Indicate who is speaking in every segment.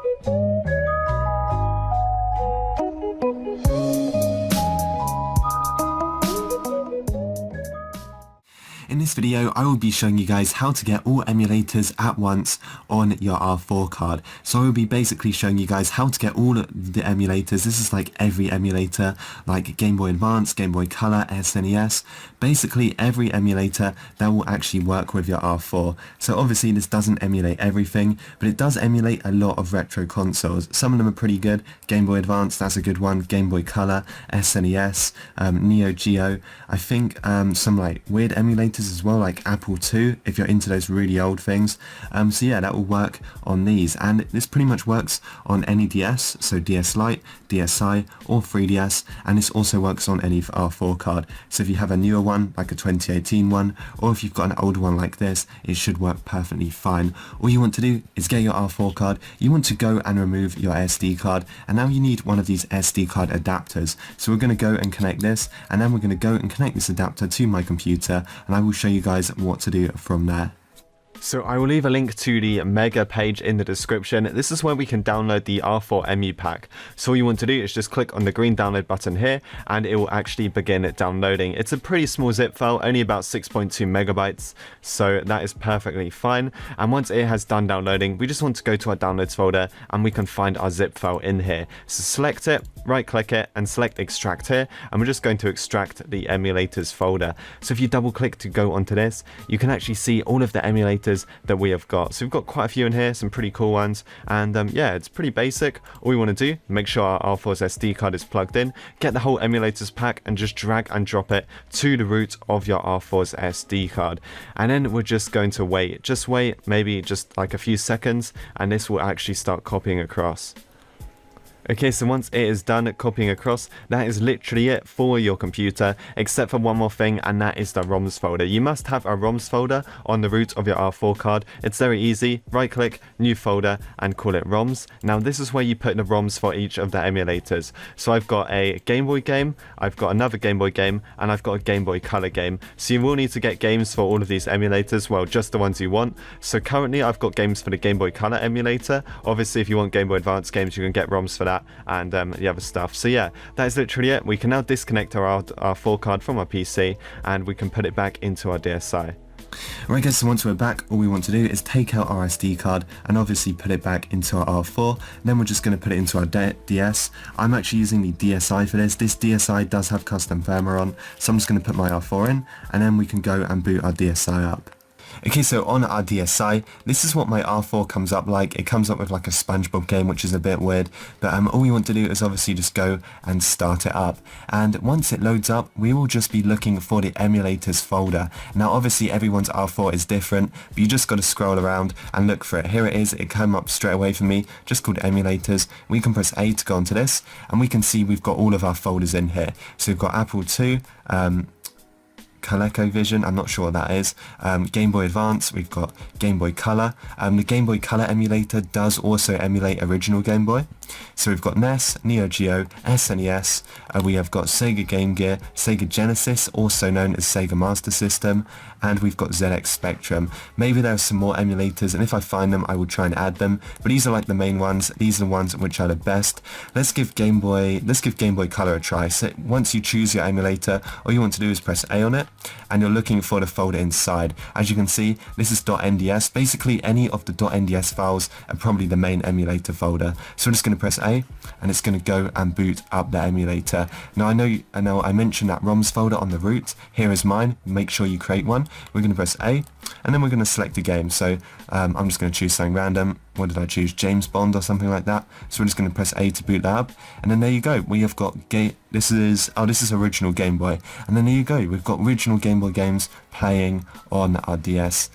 Speaker 1: In this video, I will be showing you guys how to get all emulators at once on your R4 card. So I will be basically showing you guys how to get all of the emulators. This is like every emulator, like Game Boy Advance, Game Boy Color, SNES, basically every emulator that will actually work with your R4. So obviously this doesn't emulate everything, but it does emulate a lot of retro consoles. Some of them are pretty good. Game Boy Advance, that's a good one. Game Boy Color, SNES, Neo Geo. I think some like weird emulators as well, like Apple II, if you're into those really old things. So yeah, that will work on these, and this pretty much works on any DS, so DS Lite, DSi, or 3DS, and this also works on any R4 card. So if you have a newer one, like a 2018 one, or if you've got an older one like this, it should work perfectly fine. All you want to do is get your R4 card, you want to go and remove your SD card, and now you need one of these SD card adapters. So we're going to go and connect this, and then we're going to go and connect this adapter to my computer, and I will show you guys what to do from there. So I will leave a link to the Mega page in the description. This is where we can download the R4 Emu Pack. So all you want to do is just click on the green download button here, and it will actually begin downloading. It's a pretty small zip file, only about 6.2 megabytes, so that is perfectly fine. And once it has done downloading, we just want to go to our downloads folder, and we can find our zip file in here. So select it, right click it, and select extract here, and we're just going to extract the emulators folder. So if you double click to go onto this, you can actually see all of the emulators that we have got. So we've got quite a few in here, some pretty cool ones, and yeah, it's pretty basic. All we want to do, make sure our R4's SD card is plugged in, get the whole emulators pack, and just drag and drop it to the root of your R4's SD card. And then we're just going to wait. Just wait, maybe just like a few seconds, and this will actually start copying across. Okay, so once it is done copying across, that is literally it for your computer, except for one more thing, and that is the ROMs folder. You must have a ROMs folder on the root of your R4 card. It's very easy. Right click, new folder, and call it ROMs. Now this is where you put the ROMs for each of the emulators. So I've got a Game Boy game, I've got another Game Boy game, and I've got a Game Boy Color game. So you will need to get games for all of these emulators, well, just the ones you want. So currently I've got games for the Game Boy Color emulator. Obviously if you want Game Boy Advance games, you can get ROMs for that, and the other stuff. So yeah, that is literally it. We can now disconnect our R4 card from our PC, and we can put it back into our DSi. Right guys, so once we're back, all we want to do is take out our SD card and obviously put it back into our R4. Then we're just going to put it into our DS. I'm actually using the DSi for this. This DSi does have custom firmware on, so I'm just going to put my R4 in, and then we can go and boot our DSi up. Okay, so on our DSi, this is what my R4 comes up like. It comes up with like a SpongeBob game, which is a bit weird, but all we want to do is obviously just go and start it up. And once it loads up, we will just be looking for the emulators folder. Now obviously everyone's R4 is different, but you just got to scroll around and look for it. Here it is. It came up straight away for me, just called emulators. We can press A to go onto this, and we can see we've got all of our folders in here. So we've got Apple II, ColecoVision, I'm not sure what that is, Game Boy Advance, we've got Game Boy Color. The Game Boy Color emulator does also emulate original Game Boy. So we've got NES, Neo Geo, SNES, we have got Sega Game Gear, Sega Genesis, also known as Sega Master System, and we've got ZX Spectrum. Maybe there are some more emulators, and if I find them I will try and add them, but these are like the main ones. These are the ones which are the best. Let's give Game Boy Color a try. So once you choose your emulator, all you want to do is press A on it, and you're looking for the folder inside. As you can see, this is .nds. Basically any of the .nds files are probably the main emulator folder. So we're just going to press A, and it's going to go and boot up the emulator. Now I know I mentioned that ROMs folder on the root. Here is mine. Make sure you create one. We're going to press A, and then we're going to select a game. So I'm just going to choose something random. What did I choose? James Bond or something like that. So we're just going to press A to boot that up, and then there you go. We have got this is original Game Boy, and then there you go. We've got original Game Boy games playing on our DS.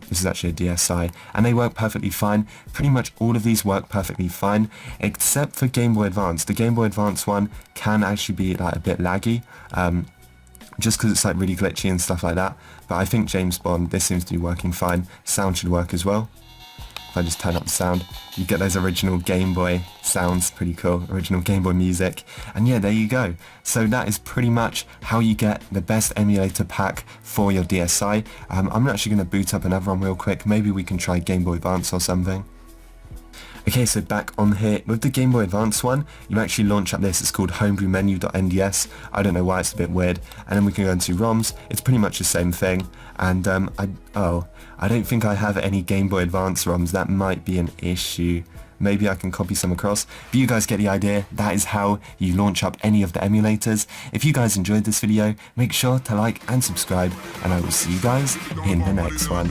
Speaker 1: This is actually a DSi, and they work perfectly fine. Pretty much all of these work perfectly fine, except for Game Boy Advance. The Game Boy Advance one can actually be like a bit laggy, just because it's like really glitchy and stuff like that. But I think James Bond, this seems to be working fine. Sound should work as well. If I just turn up the sound, you get those original Game Boy sounds, pretty cool, original Game Boy music, and yeah, there you go. So that is pretty much how you get the best emulator pack for your DSi. I'm actually going to boot up another one real quick. Maybe we can try Game Boy Advance or something. Okay, so back on here, with the Game Boy Advance one, you actually launch up this, it's called homebrewmenu.nds, I don't know why, it's a bit weird, and then we can go into ROMs, it's pretty much the same thing, and I don't think I have any Game Boy Advance ROMs, that might be an issue. Maybe I can copy some across, but you guys get the idea. That is how you launch up any of the emulators. If you guys enjoyed this video, make sure to like and subscribe, and I will see you guys in the next one.